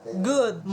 Good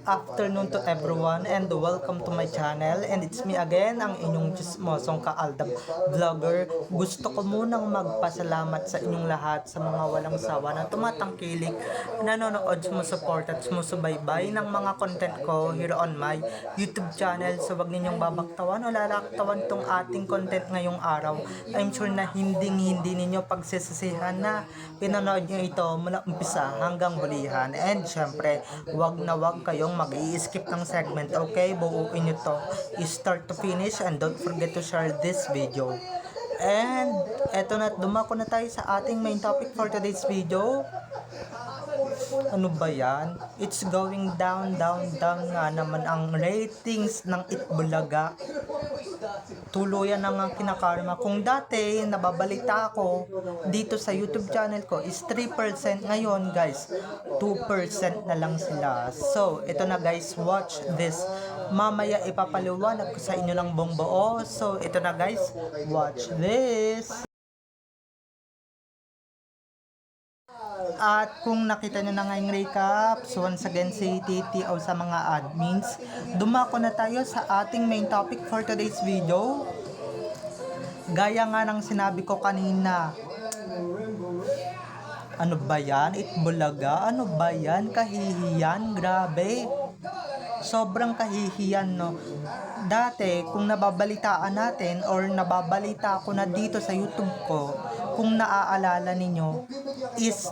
afternoon to everyone and welcome to my channel, and it's me again, ang inyong chismosong kaaldab vlogger. Gusto ko munang magpasalamat sa inyong lahat sa mga walang sawa na tumatangkilik, nanonood, sumusuport at sumusubaybay ng mga content ko here on my YouTube channel. So wag ninyong babaktawan o lalaktawan tong ating content ngayong araw. I'm sure na hindi ninyo pagsisisihan na pinanood nyo ito mula umpisa hanggang hulihan. And syempre, wag na wag kayong mag-i-skip ng segment, okay? Buuin nyo to start to finish, and don't forget to share this video. And eto na, dumako na tayo sa ating main topic for today's video. Ano ba yan? It's going down nga naman ang ratings ng Itbulaga. Tuluyan na nga kinakarma. Kung dati nababalita ako dito sa YouTube channel ko is 3%, ngayon guys 2% na lang sila. So ito na guys, watch this. Mamaya ipapaliwanag ko sa inyo ng buong buo. So ito na guys, watch this. At kung nakita nyo na ngayong recap, so once again si Titi o sa mga admins, dumako na tayo sa ating main topic for today's video. Gaya nga ng sinabi ko kanina, ano ba yan? Itbulaga? Ano ba yan? Kahihiyan? Grabe. Sobrang kahihiyan, no? Dati, kung nababalitaan natin or nababalita ko na dito sa YouTube ko, kung naaalala ninyo, is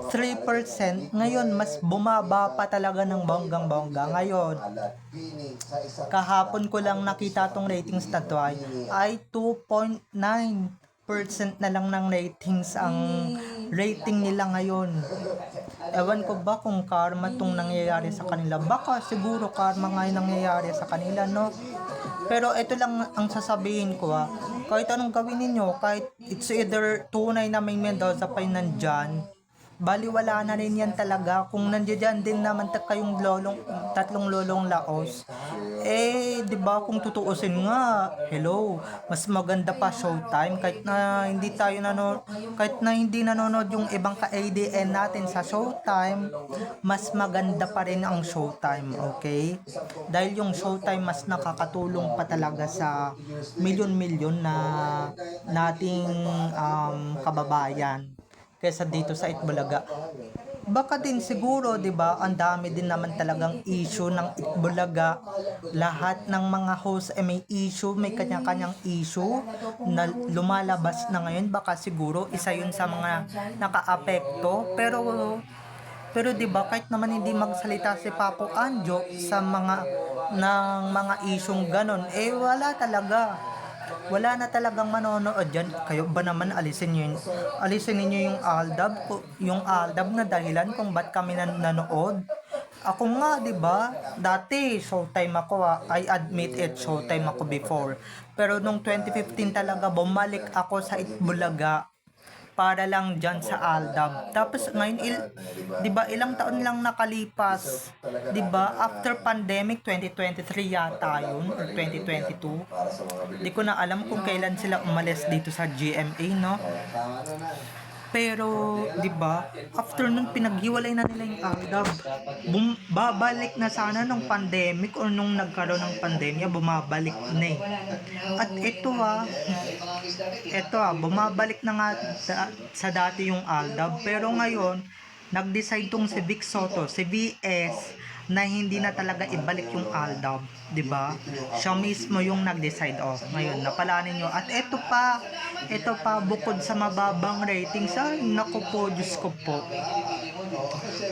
3%. Ngayon, mas bumaba pa talaga ng bonggang-bongga. Ngayon, kahapon ko lang nakita tong ratings na to ay 2.9% na lang ng ratings ang rating nila ngayon. Ewan ko ba kung karma tong nangyayari sa kanila. Baka siguro karma nga yung nangyayari sa kanila, no? Pero ito lang ang sasabihin ko, kahit anong gawin ninyo, kahit it's either tunay na may Mendoza pa yung nandyan, baliwala na rin yan talaga. Kung nandiyan din naman kayong tatlong lolong laos, di ba kung tutuusin nga, hello, mas maganda pa Showtime. Kahit na hindi nanonood yung ibang ka-ADN natin sa Showtime, mas maganda pa rin ang Showtime, okay? Dahil yung Showtime mas nakakatulong pa talaga sa milyon-milyon na nating kababayan kaysa dito sa Itbulaga. Baka din siguro, 'di ba? Ang dami din naman talagang issue ng Itbulaga. Lahat ng mga host may issue, may kanya-kanyang issue na lumalabas na ngayon. Baka siguro isa 'yun sa mga nakaapekto. Pero 'di ba, kahit naman hindi magsalita si Papo Anjo sa mga isyung ganon, wala na talagang manonood dyan. Kayo ba naman alisin ninyo yung aldab na dahilan kung ba't kami nanonood. Ako nga, 'di ba? Dati Showtime ako, I admit it, Showtime ako before. Pero nung 2015 talaga bumalik ako sa Itbulaga para lang dyan sa Aldab. Tapos ngayon, 'di ba, ilang taon lang nakalipas, 'di ba? After pandemic, 2023 yata yun or 2022. Di ko na alam kung kailan sila umalis dito sa GMA, no? Pero 'di ba, after nun pinaghiwalay na nila yung Aldab. Babalik na sana nung pandemic or nung nagkaroon ng pandemya, bumabalik na eh. At ito bumabalik na nga sa dati yung Aldab, pero ngayon nag-decide tong si Vic Soto, si VS, na hindi na talaga ibalik yung Aldab, 'di ba? Siya mismo yung nag-decide. Ngayon napala ninyo. At ito pa bukod sa mababang ratings, naku po, Diyos ko po.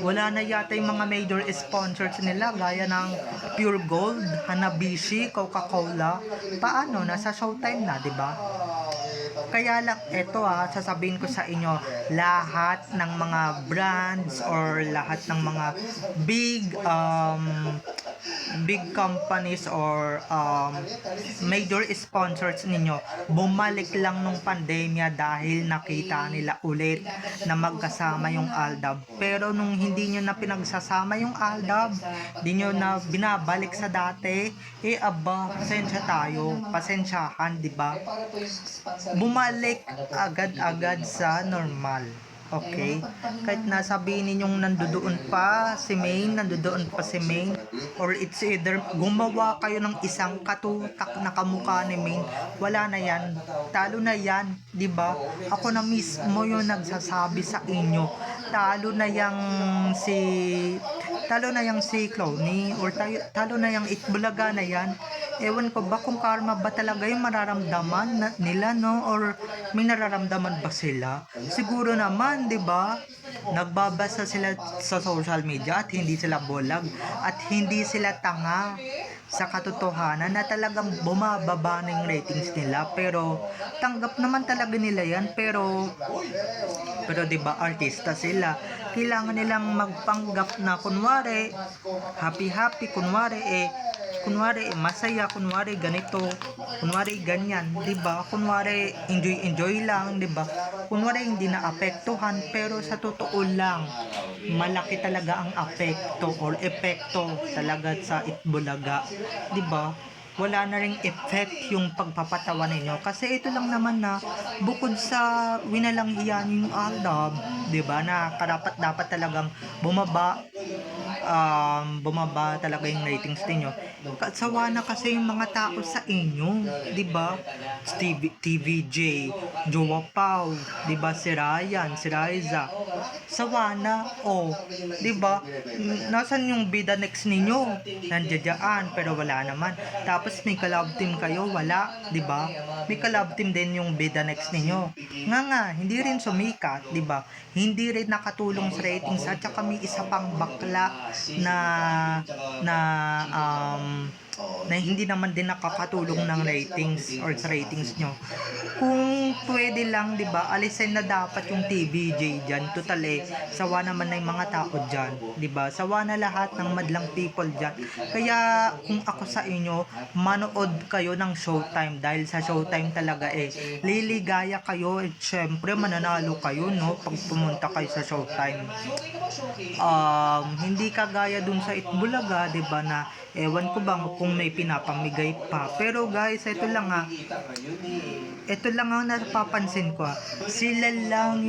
Wala na yata yung mga major sponsors nila gaya ng Pure Gold, Hanabishi, Coca-Cola. Paano? Nasa Showtime na, 'di ba? Kaya lang, sasabihin ko sa inyo, lahat ng mga brands or lahat ng mga big companies or major sponsors ninyo, bumalik lang nung pandemya dahil nakita nila ulit na magkasama yung Aldab. Pero nung hindi nyo na pinagsasama yung Aldab, di nyo na binabalik sa dati, pasensyahan, di ba? Bumalik agad-agad sa normal. Okay? Kahit nasabihin ninyong nandoon pa si Maine, nandoon pa si Maine, or it's either gumawa kayo ng isang katutak na kamukha ni Maine, wala na yan. Talo na yan, di ba? Ako na mismo yung nagsasabi sa inyo. Talo na yang si Clowny, or talo na yang Itbulaga na yan. Ewan ko ba kung karma ba talaga yung mararamdaman nila, no? Or may nararamdaman ba sila? Siguro naman, di ba? Nagbabasa sila sa social media at hindi sila bulag at hindi sila tanga sa katotohanan na talagang bumababa na yung ratings nila, pero tanggap naman talaga nila yan, pero 'di ba, artista sila, kailangan nilang magpanggap na kunwari happy kunwari masaya, kunwari ganito, kunwari ganyan, 'di ba? Kunwari enjoy lang, 'di ba? Kunwari hindi na apektuhan, pero sa totoo lang malaki talaga ang apekto or epekto talaga sa Itbulaga, 'di ba? Wala na ring effect yung pagpapatawa ninyo, kasi ito lang naman na bukod sa winalang hiya yung Aldab, 'di ba, na karapat dapat talagang bumaba talaga yung ratings niyo. Sawa na kasi yung mga tao sa inyo, 'di ba? TVJ, Jowa Pau, 'di ba, si Ryan, si Riza. Sawa na, 'di ba? Nasaan yung bida next ninyo? Nandiyan, pero wala naman. Tapos may collab team kayo, wala, 'di ba? May collab team din yung bida next ninyo. Nga, hindi rin sumikat, 'di ba? Hindi rin nakatulong sa ratings, at saka may isa pang bakla na na na hindi naman din nakakatulong ng ratings or sa ratings nyo. Kung pwede lang, 'di ba, alisin na dapat yung TVJ diyan. Total sawa naman na yung mga tao diyan, 'di ba? Sawa na lahat ng madlang people diyan. Kaya kung ako sa inyo, manood kayo ng Showtime, dahil sa Showtime talaga liligaya kayo, at syempre mananalo kayo, no, pag pumunta kayo sa Showtime. Hindi kagaya dun sa Itbulaga, 'di ba, na ewan ko bang kung may pinapamigay pa. Pero guys, ito lang ang napapansin ko, sila lang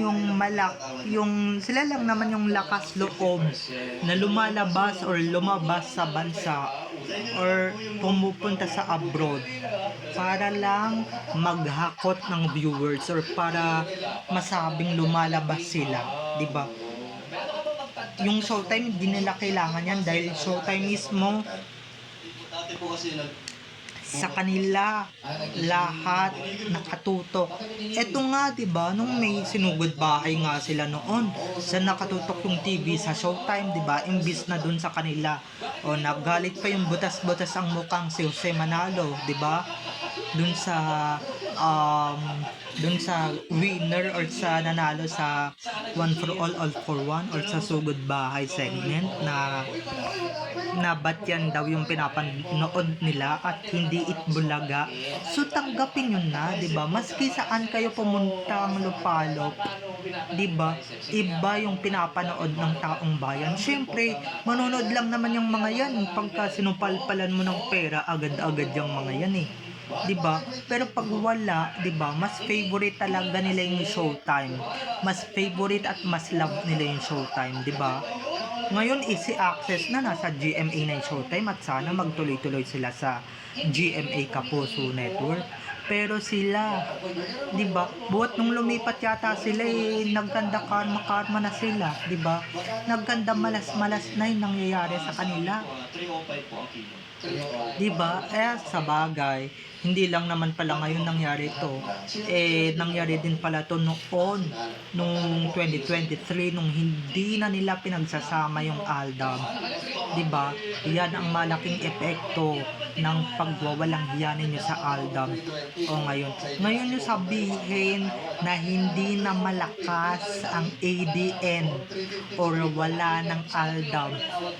sila lang naman yung lakas loob na lumalabas or lumabas sa bansa or pumupunta sa abroad para lang maghakot ng viewers or para masabing lumalabas sila, 'di ba? Yung Showtime hindi nila kailangan yan, dahil Showtime mismo sa kanila lahat nakatutok. Eto nga, 'di ba, nung may sinugod bahay nga sila noon, sa nakatutok yung TV sa Showtime, 'di ba, imbis na dun sa kanila, naggalit pa yung butas-butas ang mukhang si Jose Manalo, 'di ba, dun sa winner or sa nanalo sa One for All for One, or sa sugod bahay segment, na ba't yan daw yung pinapanood nila at hindi Itbulaga. So tanggapin nyo na, 'di ba? Maski saan kayo pumunta ang lupalop, 'di ba? Iba yung pinapanood ng taong bayan. Syempre, manonood lang naman yung mga yan. Pagka sinupalpalan mo ng pera, agad-agad yung mga yan 'di ba? Pero pag wala, 'di ba, mas favorite talaga nila yung Showtime. Mas favorite at mas love nila yung Showtime, 'di ba? Ngayon easy access na, nasa GMA na yung Showtime, at sana magtuloy-tuloy sila sa GMA Kapuso Network. Pero sila, 'di ba? Buhat nung lumipat yata sila nagganda karma na sila, 'di ba? Nagganda malas na yung nangyayari sa kanila. 'Di ba? Sa bagay, hindi lang naman pala ngayon nangyari ito. Nangyari din pala to noon, nung 2023, nung hindi na nila pinagsasama yung Aldab. 'Di ba? Yan ang malaking epekto ng pagwawalang hiya ninyo sa Aldab. Ngayon yung sabihin na hindi na malakas ang ADN or wala ng Aldab,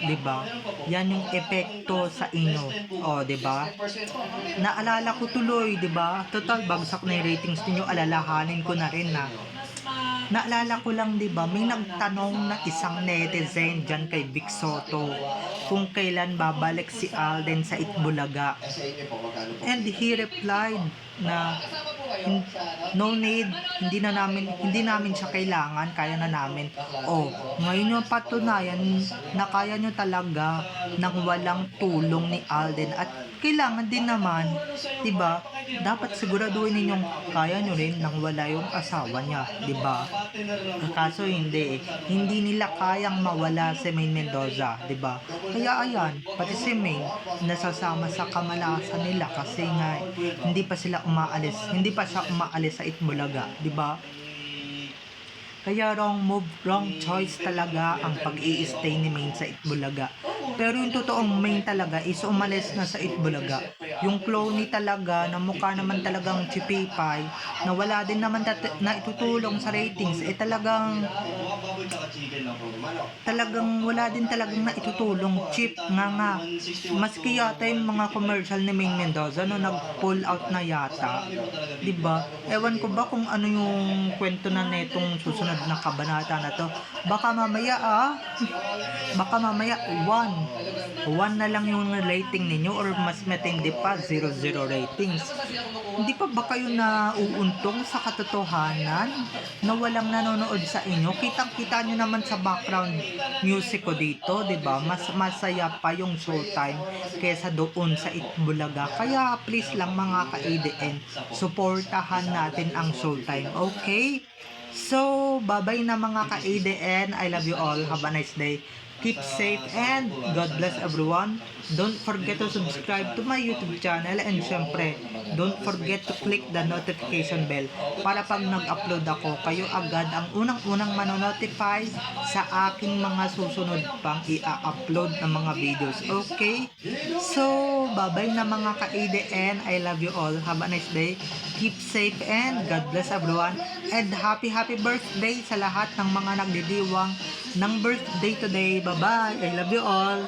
'di ba? Yan yung epekto sa inyo. 'Di ba? Naalala ko tuloy, 'di ba? Total bagsak na yung ratings niyo, alalahanin ko na rin na. Naalala ko lang, 'di ba? May nagtanong na isang netizen diyan kay Vic Soto kung kailan babalik si Alden sa Itbulaga. And he replied, na no need, hindi namin siya kailangan, kaya na namin. Ngayon yung patunayan na kaya nyo talaga nang walang tulong ni Alden, at kailangan din naman, 'di ba? Dapat siguraduhin ninyong kaya nyo rin nang wala yung asawa niya, 'di ba? Kaso hindi nila kayang mawala si Maine Mendoza, 'di ba? Kaya ayan, pati si Maine nasasama sa kamalasan nila kasi nga hindi pa siya umaalis sa Itbulaga, 'di ba? Kaya wrong move, wrong choice talaga ang pag-i-stay ni Maine sa Itbulaga. Pero yung totoong Maine talaga is umalis na sa Itbulaga. Yung clone talaga na mukha naman talagang chipipay na wala din naman na itutulong sa ratings, talagang wala din talagang na itutulong, cheap nga. Maski yata yung mga commercial ni Maine Mendoza no, nag-pull out na yata, 'di ba? Ewan ko ba kung ano yung kwento na netong susunod na kabanata na to. Baka mamaya 1 na lang yung rating ninyo, or mas matindi pa 0 ratings. Hindi pa ba kayo nauuntong sa katotohanan na walang nanonood sa inyo? Kitang-kita nyo naman sa background music ko dito, 'di ba? Mas masaya pa yung Showtime kaysa doon sa Itbulaga. Kaya please lang mga ka-ADN, suportahan natin ang Showtime, okay? So, bye-bye na mga ka-ADN. I love you all. Have a nice day. Keep safe and God bless everyone. Don't forget to subscribe to my YouTube channel, and syempre, don't forget to click the notification bell para pag nag-upload ako, kayo agad ang unang-unang manonotify sa aking mga susunod pang i-upload na mga videos. Okay? So, bye-bye na mga ka-ADN. I love you all. Have a nice day. Keep safe and God bless everyone. And happy birthday sa lahat ng mga nagdidiwang ng birthday today. Bye-bye. I love you all.